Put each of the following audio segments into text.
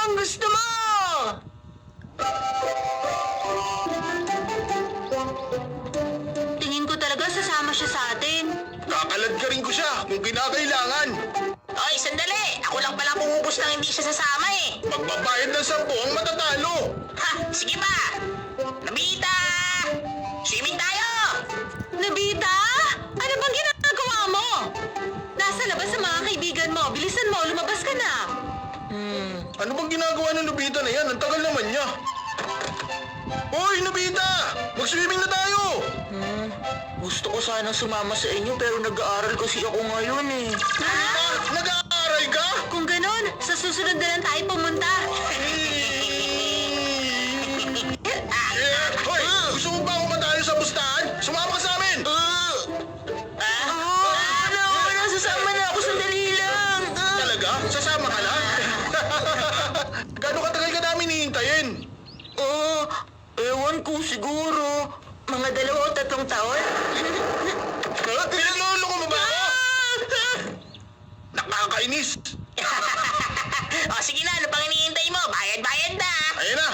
anong gusto mo? Tingin ko talaga sasama siya sa atin. Kakalad ka rin ko siya kung kinakailangan. Oy, sandali! Ako lang pala pumubos ng hindi siya sasama eh. Magbabayad ng 10 ang matatalo. Ha! Sige pa! Nabita! Swimming tayo! Nabita? Ano bang ginagawa mo? Nasa labas sa mga kaibigan mo. Bilisan mo, lumabas ka na. Ano bang ginagawa ng Nobita na yan? Ang tagal naman niya. Hoy, Nobita! Mag-swimming na tayo! Gusto ko sanang sumama sa inyo pero nag-aaral kasi ako ngayon eh. Nobita, nag-aaral ka? Kung ganon, sa susunod na lang tayo pumunta. Hoy, gusto mo ba ako matalo sa pustahan? Sumama ka sa amin! Sasama na ako, sandali lang. Talaga? Sasama ka na? Gano'ng katagal ka namin hihintayin? Ewan ko siguro. Mga 2 o 3 taon. Pinaglaloko mo ba ako? Nakakainis! O sige na, ano pang hinihintay mo? Bayad-bayad na. Ayun na!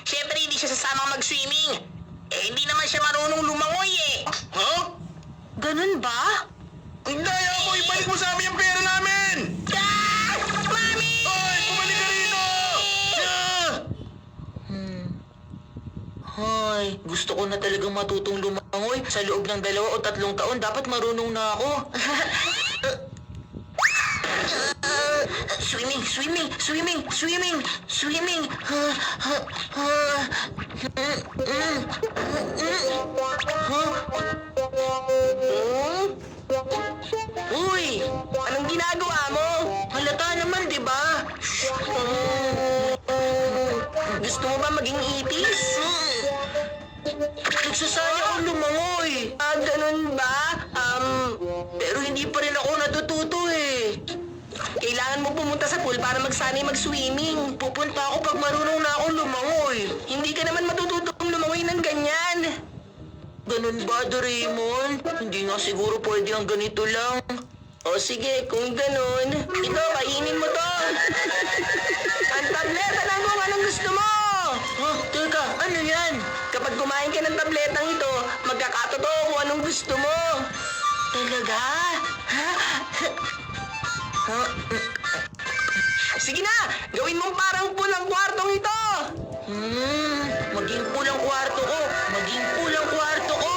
Siyempre hindi siya sasama mag-swimming. Hindi naman siya marunong lumangoy eh. Ha? Ganun ba? Ang daya mo! Ibalik mo sa amin yung pera namin! Mami! Hoy! Bumalik ka rito! Hoy, gusto ko na talagang matutong lumangoy. Sa loob ng 2 o 3 taon, dapat marunong na ako. Swimming, swimming, swimming, swimming, swimming. Uy, anong ginagawa mo? Halata naman, di ba? Gusto mo ba maging itis? Nagsasaya akong lumangoy. Ganun ba? Pero hindi pa rin ako natututo eh. Kailangan mo pumunta sa pool para magsanay mag-swimming. Pupunta ako pag marunong na akong lumangoy. Hindi ka naman matututong lumangoy ng ganyan. Ganun ba, Doraemon? Hindi nga siguro pwede ang ganito lang. O sige, kung ganun, ito, kainin mo to. Ang tableta na kung anong gusto mo. Teka, ano yan? Kapag kumain ka ng tabletang ito, magkakatotoo kung anong gusto mo. Talaga? Sige na, gawin mong parang pool ang kwartong ito. Maging pool ang kwarto ko. Maging pool ang kwarto ko.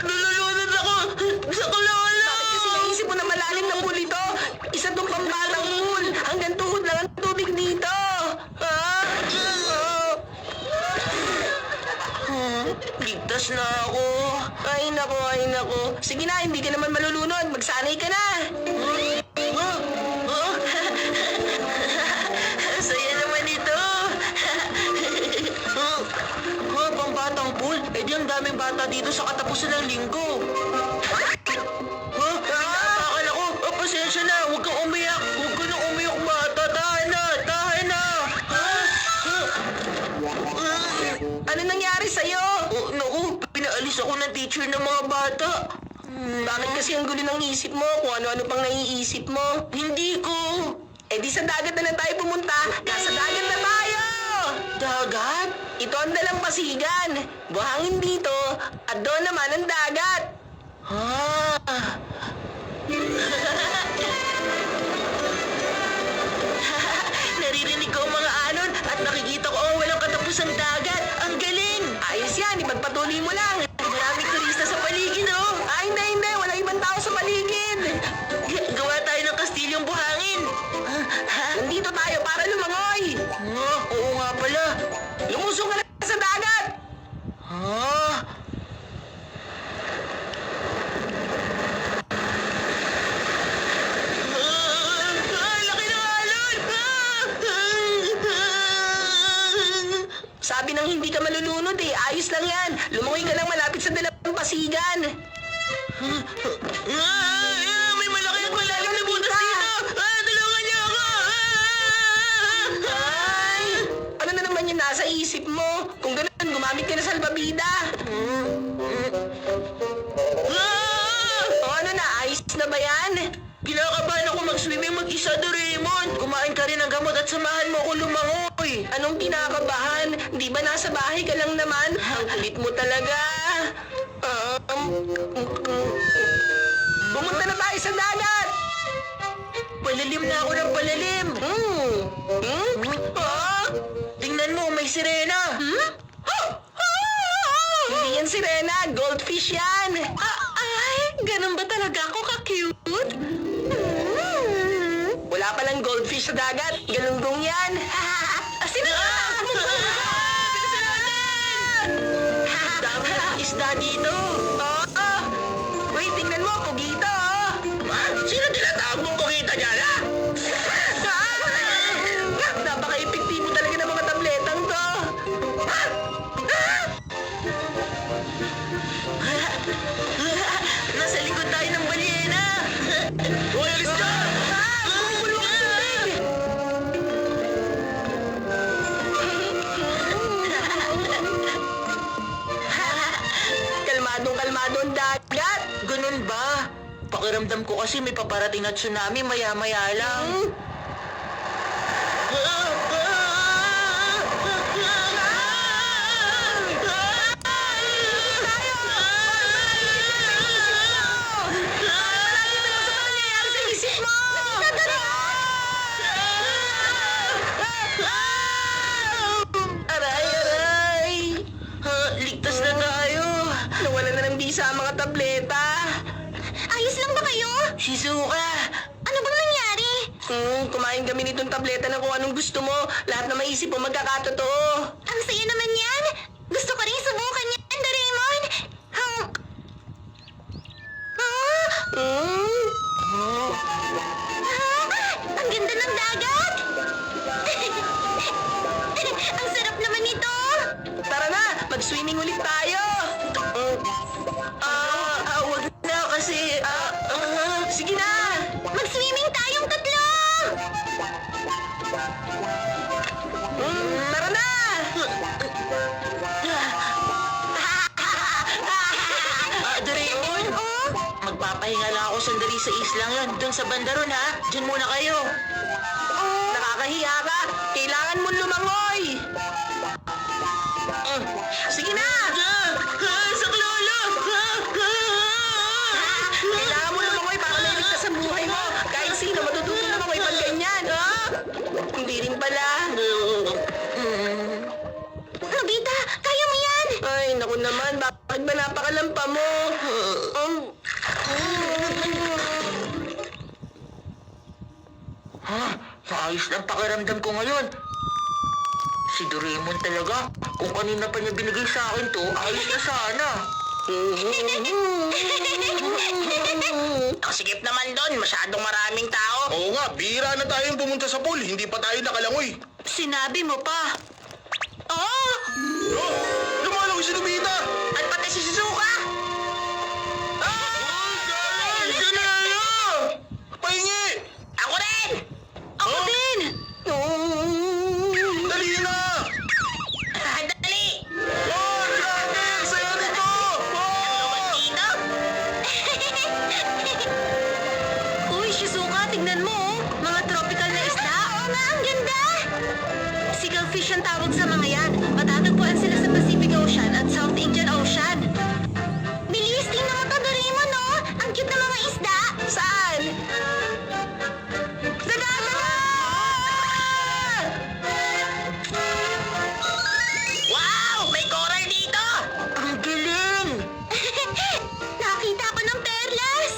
Nalulunod ako sa kulala. Bakit kasi naisip mo na malalim na pool ito? Isa tong pambatang pool. Hanggang tuhod lang ang tubig dito. Ligtas na ako. Ay nako. Sige na, hindi ka naman malulunod. Magsanay ka na. Saya naman ito. Pambatang pool? Eh di ang daming bata dito sa katapusan ng linggo. Natapakan ako. Pasensya na. Huwag kang umiyak. Huwag ka nang umiyak, bata. Tahan na. Ano nangyari sa'yo? Naku, pinaalis ako ng teacher ng mga bata. Bakit kasi ang gulo ng isip mo? Kung ano-ano pang naiisip mo? Hindi ko. Eh di sa dagat na lang tayo pumunta. Nasa dagat na tayo! Dagat? Ito ang dalampasigan. Buhangin dito at doon naman ang dagat. Naririnig ko ang mga alon at nakikita ko ang walang katapusang dagat. Ang galing! Ayos yan, ipagpatuloy mo lang. Maraming turista sa paligid, oh. Hindi. Walang ibang tao sa paligid. Gawa tayo ng kastilyong buhangin. Nandito tayo para lumangoy. Oo nga pala. Lumusong ka na sa dagat. Laki ng alon! Sabi nang hindi ka malulunod eh. Ayos lang yan. Lumangoy ka lang malapit sa dalampasigan. May malaki at malalim na butas dito. Tulungan niyo ako. Ano na naman yung nasa isip mo? Kung ganun, gumamit ka na salbabida. Dapat samahan mo ko lumangoy. Anong kinakabahan? Di ba nasa bahay ka lang naman? Ang kulit mo talaga. Pumunta na tayo sa dagat! Palalim na ako ng palalim. Tingnan mo, may sirena. Hindi yan sirena, goldfish yan. Ay, ganun ba talaga ako ka-cute? Wala palang goldfish sa dagat, galunggong yan. Sino ka? Dami na isda dito. Wait, tingnan mo, pugito. Sino tinatawag mong pugito dyan, ha? Napaka-epektibo talaga ng mga tabletang to. Nasa likod tayo ng balyena. Hoy, alis ka! Bumulong ang tubig! Kalmadong-kalmado ang dagat. Ganun ba? Pakiramdam ko kasi may paparating na tsunami maya-maya lang. Aray! Ligtas na tayo. Nawala na ng bisa ang mga tableta. Ayos lang ba kayo? Shizuka! Ano bang nangyari? Kumain kami nitong tableta ng kung anong gusto mo. Lahat na maisip mo magkakatotoo. Ang saya naman yan. Gusto ko rin subukan yan, Doraemon. Ang ganda ng dagat. Ang sarap naman nito. Tara na! Mag-swimming ulit tayo! Wag na kasi... sige na! Mag-swimming tayong tatlo. Tara na! Doraemon! Magpapahinga lang ako sandali sa islang yun. Doon sa bandaron, ha? Diyan muna kayo. Nakakahiya ka! Kailangan mo lumangoy! Sige na! Saklolo! Kailangan mo lumangoy para mailigtas ang buhay mo. Kahit sino matututo lumangoy pag ganyan. Hindi rin pala. Nobita, kaya mo yan. Ay, naku naman. Bakit ba napakalampa mo? Maayos lang pakiramdam ko ngayon. Si Doraemon talaga. Kung kanina pa niya binigay sa akin to, ayos na sana. Ang sikip naman doon. Masyadong maraming tao. Oo nga, bihira na tayong pumunta sa pool. Hindi pa tayo nakalangoy. Sinabi mo pa. Oh! Oh, lumalangoy si Nobita! At pati si Shizuka! Ay, ganaya! Pahingi! Ako rin! Ako din! Dali na! Dali! Oh, grabe! Saya nito! Oh! Dito? Uy, Shizuka, tignan mo, oh. Mga tropical na isda. Oo nga, ang ganda. Seagullfish ang tawag sa mga yan. Matatagpuan sila sa Pacific Ocean at South Indian Ocean. Bilis, tingnan mo to, Doraemon, no? Ang cute ng mga isda. Saan? Sa dagat! Wow! May coral dito! Ang galing! Nakita ko ng perlas.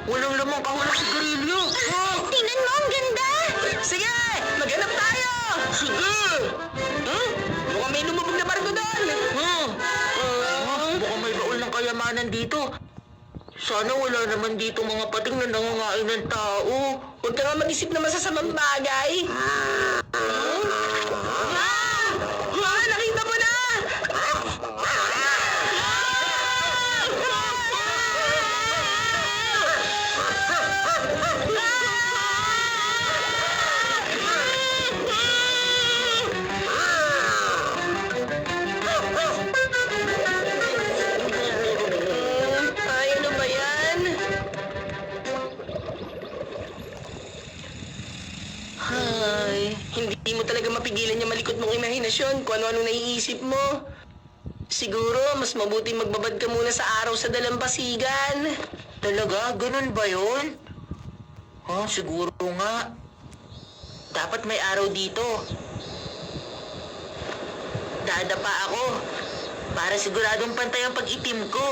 Walang lamang kahula sa garilyo. Tingnan mo, ang ganda. Sige! Maghanap tayo! Sige! Mukhang may lumubog na barko doon! Mukhang may baul ng kayamanan dito. Sana wala naman dito mga pating na nangangain ng tao. Huwag ka nga mag-isip na masasamang bagay. Nakita mo na! Ay, ano ba yan? imahinasyon kung ano-ano naiisip mo. Siguro, mas mabuti magbabad ka muna sa araw sa dalampasigan. Talaga? Ganun ba yun? Siguro nga. Dapat may araw dito. Dadapa ako para siguradong pantay ang pag-itim ko.